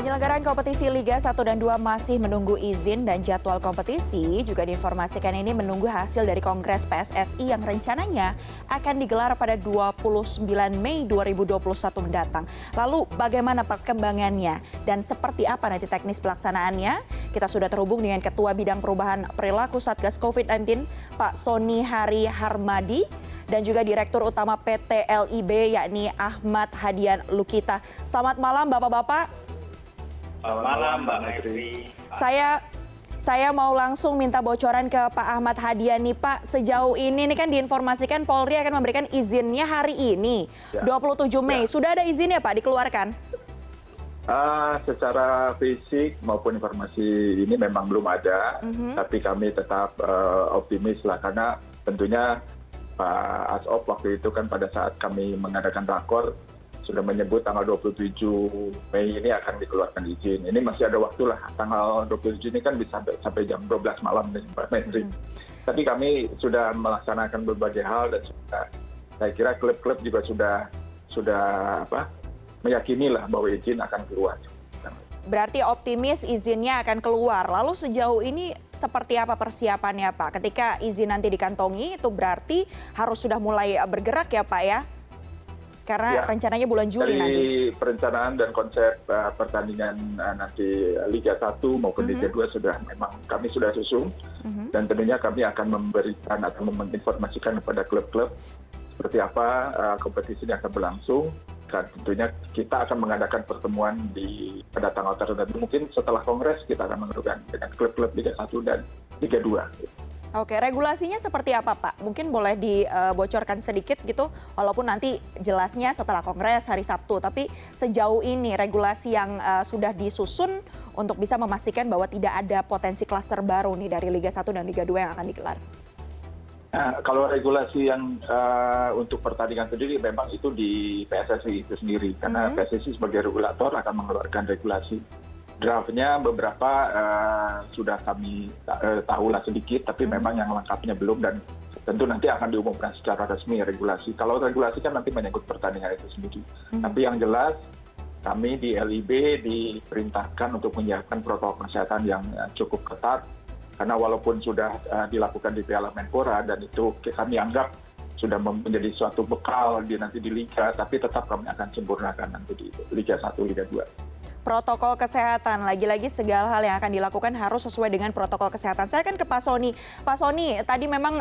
Penyelenggaraan kompetisi Liga 1 dan 2 masih menunggu izin dan jadwal kompetisi juga diinformasikan ini menunggu hasil dari Kongres PSSI yang rencananya akan digelar pada 29 Mei 2021 mendatang. Lalu bagaimana perkembangannya dan seperti apa nanti teknis pelaksanaannya? Kita sudah terhubung dengan Ketua Bidang Perubahan Perilaku Satgas COVID-19 Pak Sony Hari Harmadi dan juga Direktur Utama PT LIB yakni Ahmad Hadian Lukita. Selamat malam Bapak-Bapak. Selamat malam Mbak Maitri. Saya mau langsung minta bocoran ke Pak Ahmad Hadian nih Pak. Sejauh ini kan diinformasikan Polri akan memberikan izinnya hari ini, 27 Mei. Sudah ada izinnya Pak dikeluarkan? Secara fisik maupun informasi ini memang belum ada, tapi kami tetap optimis lah karena tentunya Pak Asop waktu itu kan pada saat kami mengadakan rakor sudah menyebut tanggal 27 Mei ini akan dikeluarkan izin. Ini masih ada waktu lah, tanggal 27 ini kan bisa sampai jam 12 malam nih Mbak Maitri. Tapi kami sudah melaksanakan berbagai hal dan saya kira klub-klub juga sudah meyakini lah bahwa izin akan keluar. Berarti optimis izinnya akan keluar. Lalu sejauh ini seperti apa persiapannya Pak? Ketika izin nanti dikantongi itu berarti harus sudah mulai bergerak ya Pak ya? Karena rencananya bulan Juli dari nanti. Dari perencanaan dan konsep pertandingan nanti Liga 1 maupun Liga 2 memang kami sudah susun. Dan tentunya kami akan memberikan atau menginformasikan kepada klub-klub seperti apa kompetisi yang akan berlangsung. Dan tentunya kita akan mengadakan pertemuan pada tanggal tertentu. Mungkin setelah Kongres kita akan mengadakan dengan klub-klub Liga 1 dan Liga 2. Oke, regulasinya seperti apa Pak? Mungkin boleh dibocorkan sedikit gitu, walaupun nanti jelasnya setelah Kongres hari Sabtu. Tapi sejauh ini regulasi yang sudah disusun untuk bisa memastikan bahwa tidak ada potensi klaster baru nih dari Liga 1 dan Liga 2 yang akan digelar. Nah, kalau regulasi yang untuk pertandingan sendiri memang itu di PSSI itu sendiri. Karena PSSI sebagai regulator akan mengeluarkan regulasi. Draftnya beberapa sudah kami tahulah sedikit, tapi memang yang lengkapnya belum dan tentu nanti akan diumumkan secara resmi regulasi. Kalau regulasi kan nanti menyangkut pertandingan itu sendiri. Tapi yang jelas kami di LIB diperintahkan untuk menyiapkan protokol kesehatan yang cukup ketat. Karena walaupun sudah dilakukan di Piala Menpora dan itu kami anggap sudah menjadi suatu bekal nanti di Liga, tapi tetap kami akan sempurnakan nanti di Liga 1, Liga 2. Protokol kesehatan, lagi-lagi segala hal yang akan dilakukan harus sesuai dengan protokol kesehatan. Saya akan ke Pak Sony. Pak Sony, tadi memang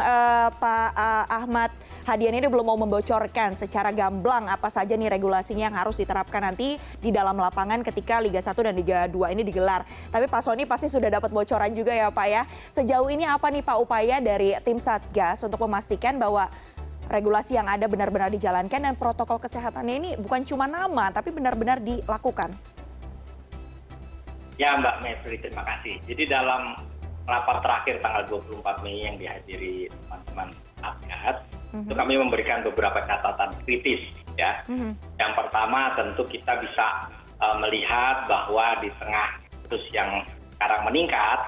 Pak Ahmad Hadian ini belum mau membocorkan secara gamblang apa saja nih regulasinya yang harus diterapkan nanti di dalam lapangan ketika Liga 1 dan Liga 2 ini digelar. Tapi Pak Sony pasti sudah dapat bocoran juga ya Pak ya. Sejauh ini apa nih Pak upaya dari tim Satgas untuk memastikan bahwa regulasi yang ada benar-benar dijalankan dan protokol kesehatannya ini bukan cuma nama tapi benar-benar dilakukan? Ya Mbak Maitri, terima kasih. Jadi dalam rapat terakhir tanggal 24 Mei yang dihadiri teman-teman Satgas, itu kami memberikan beberapa catatan kritis. Ya. Yang pertama tentu kita bisa melihat bahwa di tengah kasus yang sekarang meningkat,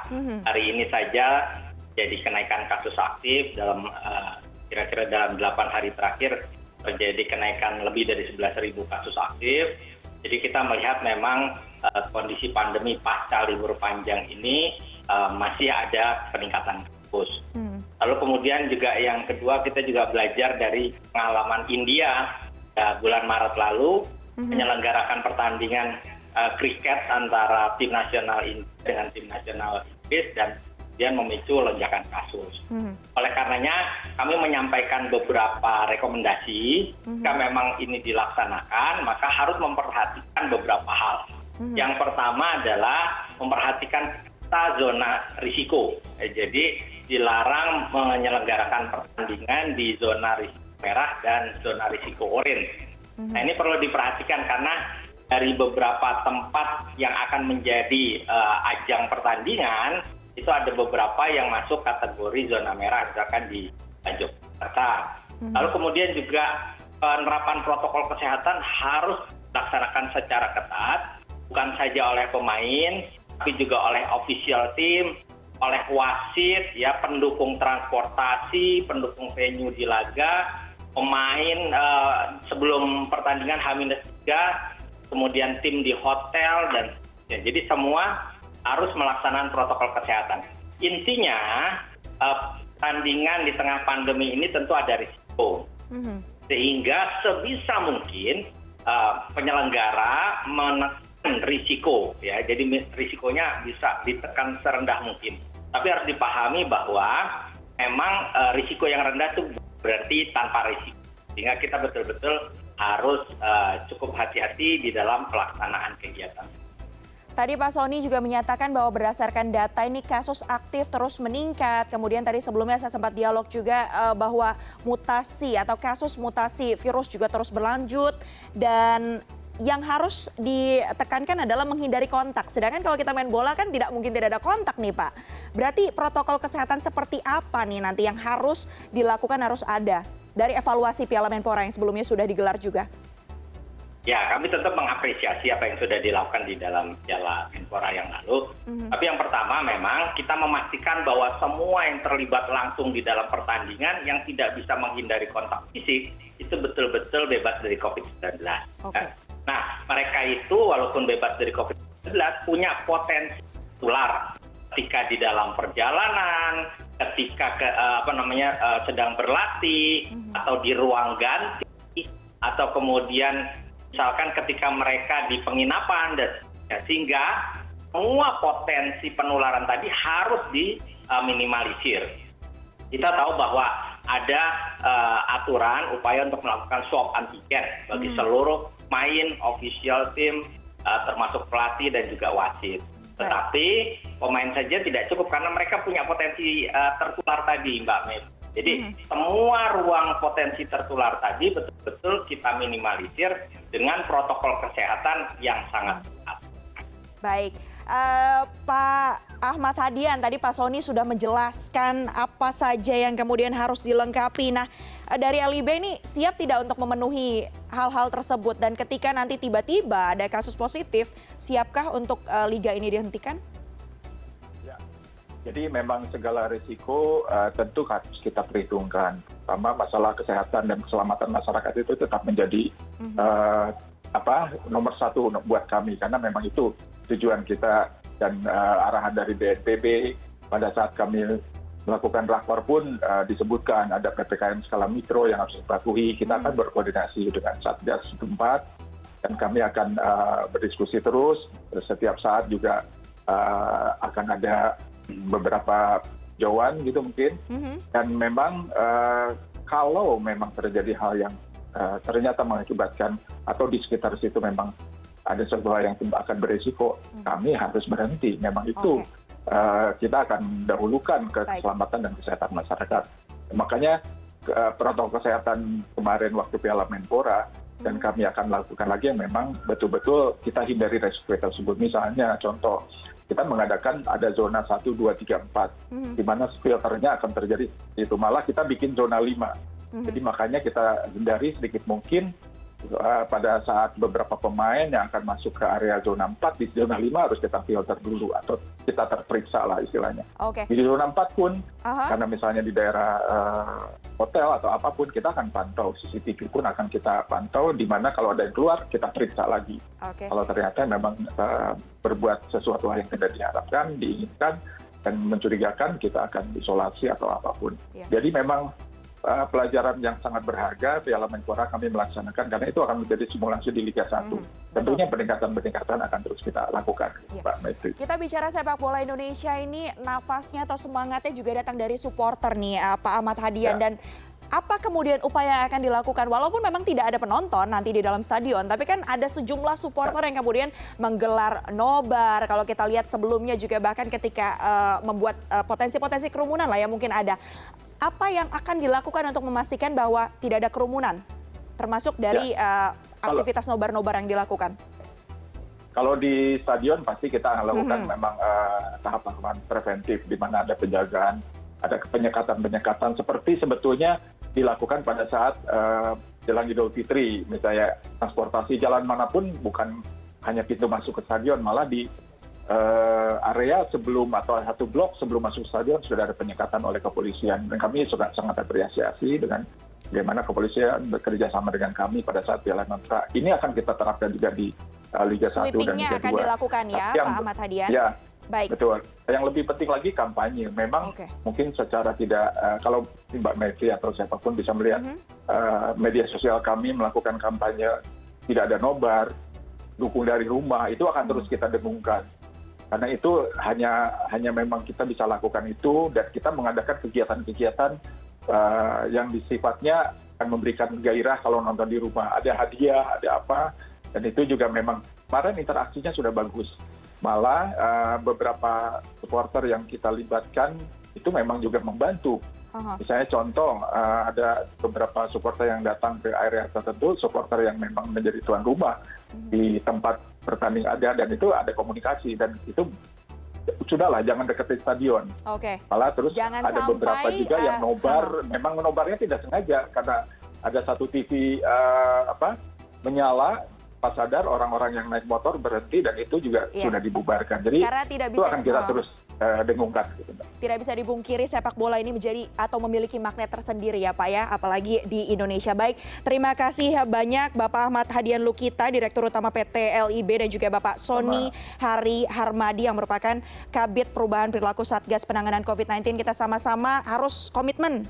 hari ini saja jadi kenaikan kasus aktif dalam kira-kira dalam 8 hari terakhir terjadi kenaikan lebih dari 11.000 kasus aktif. Jadi kita melihat memang kondisi pandemi pasca libur panjang ini masih ada peningkatan kasus. Lalu kemudian juga yang kedua kita juga belajar dari pengalaman India bulan Maret lalu menyelenggarakan pertandingan kriket antara tim nasional India dengan tim nasional Inggris dan kemudian memicu lonjakan kasus. Oleh karenanya kami menyampaikan beberapa rekomendasi. Jika memang ini dilaksanakan maka harus memperhatikan beberapa hal. Yang pertama adalah memperhatikan zona risiko. Jadi dilarang menyelenggarakan pertandingan di zona risiko merah dan zona risiko oranye. Nah ini perlu diperhatikan karena dari beberapa tempat yang akan menjadi ajang pertandingan itu ada beberapa yang masuk kategori zona merah, misalkan di Yogyakarta. Lalu kemudian juga penerapan protokol kesehatan harus dilaksanakan secara ketat, bukan saja oleh pemain, tapi juga oleh official team, oleh wasit, ya pendukung transportasi, pendukung venue di laga, pemain sebelum pertandingan H-3, kemudian tim di hotel dan Ya, jadi semua harus melaksanakan protokol kesehatan. Intinya pertandingan di tengah pandemi ini tentu ada risiko, sehingga sebisa mungkin penyelenggara menekan risiko, ya. Jadi risikonya bisa ditekan serendah mungkin. Tapi harus dipahami bahwa memang risiko yang rendah itu berarti tanpa risiko, sehingga kita betul-betul harus cukup hati-hati di dalam pelaksanaan kegiatan. Tadi Pak Sony juga menyatakan bahwa berdasarkan data ini kasus aktif terus meningkat. Kemudian tadi sebelumnya saya sempat dialog juga bahwa mutasi atau kasus mutasi virus juga terus berlanjut. Dan yang harus ditekankan adalah menghindari kontak. Sedangkan kalau kita main bola kan tidak mungkin tidak ada kontak nih Pak. Berarti protokol kesehatan seperti apa nih nanti yang harus dilakukan, harus ada dari evaluasi Piala Menpora yang sebelumnya sudah digelar juga? Ya, kami tetap mengapresiasi apa yang sudah dilakukan di dalam Piala Menpora yang lalu. Tapi yang pertama memang kita memastikan bahwa semua yang terlibat langsung di dalam pertandingan yang tidak bisa menghindari kontak fisik itu betul-betul bebas dari COVID-19. Okay. Nah, mereka itu walaupun bebas dari COVID-19 punya potensi tular ketika di dalam perjalanan, ketika sedang berlatih atau di ruang ganti, atau kemudian misalkan ketika mereka di penginapan, dan sehingga semua potensi penularan tadi harus diminimalisir. Kita tahu bahwa ada aturan upaya untuk melakukan swab antigen bagi seluruh main, official team, termasuk pelatih dan juga wasit. Tetapi pemain saja tidak cukup karena mereka punya potensi tertular tadi, Mbak Mei. Jadi semua ruang potensi tertular tadi betul-betul kita minimalisir dengan protokol kesehatan yang sangat ketat. Baik, Pak Ahmad Hadian, tadi Pak Sony sudah menjelaskan apa saja yang kemudian harus dilengkapi. Nah, dari LIB ini siap tidak untuk memenuhi hal-hal tersebut? Dan ketika nanti tiba-tiba ada kasus positif, siapkah untuk liga ini dihentikan? Jadi memang segala risiko tentu harus kita perhitungkan. Pertama, masalah kesehatan dan keselamatan masyarakat itu tetap menjadi nomor satu buat kami. Karena memang itu tujuan kita dan arahan dari BNPB. Pada saat kami melakukan rakor pun disebutkan ada PPKM skala mikro yang harus dipatuhi. Kita akan berkoordinasi dengan Satgas setempat dan kami akan berdiskusi terus. Setiap saat juga akan ada beberapa jauhan gitu mungkin. Dan memang kalau memang terjadi hal yang ternyata mengakibatkan atau di sekitar situ memang ada sebuah yang akan berisiko, kami harus berhenti. Memang itu kita akan dahulukan keselamatan dan kesehatan masyarakat. Makanya protokol kesehatan kemarin waktu Piala Menpora dan kami akan lakukan lagi yang memang betul-betul kita hindari resiko tersebut. Misalnya contoh, kita mengadakan ada zona 1, 2, 3, 4, di mana filternya akan terjadi. Itu malah kita bikin zona 5. Jadi makanya kita hindari sedikit mungkin pada saat beberapa pemain yang akan masuk ke area zona 4, di zona 5 harus kita filter dulu atau kita terperiksa lah istilahnya. Okay. Di zona 4 pun, karena misalnya di daerah hotel atau apapun, kita akan pantau, CCTV pun akan kita pantau, di mana kalau ada yang keluar, kita periksa lagi. Okay. Kalau ternyata memang berbuat sesuatu yang tidak diharapkan, diinginkan, dan mencurigakan, kita akan isolasi atau apapun. Yeah. Jadi memang pelajaran yang sangat berharga Piala Menpora kami melaksanakan karena itu akan menjadi simulasi di Liga 1. Tentunya peningkatan akan terus kita lakukan, Mbak Maitri. Kita bicara sepak bola Indonesia ini, nafasnya atau semangatnya juga datang dari supporter nih, Pak Ahmad Hadian. Dan apa kemudian upaya yang akan dilakukan? Walaupun memang tidak ada penonton nanti di dalam stadion, tapi kan ada sejumlah supporter yang kemudian menggelar nobar. Kalau kita lihat sebelumnya juga bahkan ketika membuat potensi-potensi kerumunan lah ya mungkin ada. Apa yang akan dilakukan untuk memastikan bahwa tidak ada kerumunan, termasuk dari aktivitas nobar-nobar yang dilakukan? Kalau di stadion pasti kita akan lakukan memang tahapan preventif, di mana ada penjagaan, ada penyekatan seperti sebetulnya dilakukan pada saat jelang Idul Fitri. Misalnya transportasi jalan manapun bukan hanya pintu masuk ke stadion, malah di area sebelum atau satu blok sebelum masuk stadion sudah ada penyekatan oleh kepolisian, dan kami juga sangat apresiasi dengan bagaimana kepolisian bekerja sama dengan kami pada saat Piala Menpora. Ini akan kita terapkan juga di Liga 1 dan Sweeping-nya Liga 2. akan dilakukan ya, Tapi Pak Ahmad Hadian? Ya, Baik. betul. Yang lebih penting lagi kampanye. Memang mungkin secara tidak, kalau Mbak Mevri atau siapapun bisa melihat media sosial kami melakukan kampanye tidak ada nobar, dukung dari rumah, itu akan terus kita dengungkan. Karena itu hanya memang kita bisa lakukan itu, dan kita mengadakan kegiatan-kegiatan yang sifatnya akan memberikan gairah kalau nonton di rumah. Ada hadiah, ada apa, dan itu juga memang kemarin interaksinya sudah bagus. Malah beberapa supporter yang kita libatkan itu memang juga membantu. Misalnya contoh, ada beberapa supporter yang datang ke area tertentu, supporter yang memang menjadi tuan rumah di tempat pertanding ada, dan itu ada komunikasi, dan itu sudahlah jangan deketin stadion. Malah terus jangan ada beberapa juga yang nobar, memang nobarnya tidak sengaja karena ada satu TV menyala, pas sadar orang-orang yang naik motor berhenti, dan itu juga sudah dibubarkan. Jadi itu akan kita terus dengungkan. Gitu. Tidak bisa dibungkiri sepak bola ini menjadi atau memiliki magnet tersendiri ya Pak ya, apalagi di Indonesia. Baik, terima kasih banyak Bapak Ahmad Hadian Lukita, Direktur Utama PT LIB, dan juga Bapak Sony Hari Harmadi yang merupakan Kabid Perubahan Perilaku Satgas Penanganan COVID-19. Kita sama-sama harus komitmen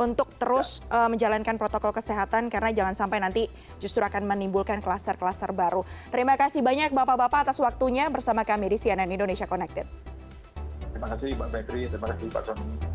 untuk terus menjalankan protokol kesehatan, karena jangan sampai nanti justru akan menimbulkan klaster-klaster baru. Terima kasih banyak Bapak-Bapak atas waktunya bersama kami di CNN Indonesia Connected. Terima kasih Mbak Mevri, terima kasih Pak Sony.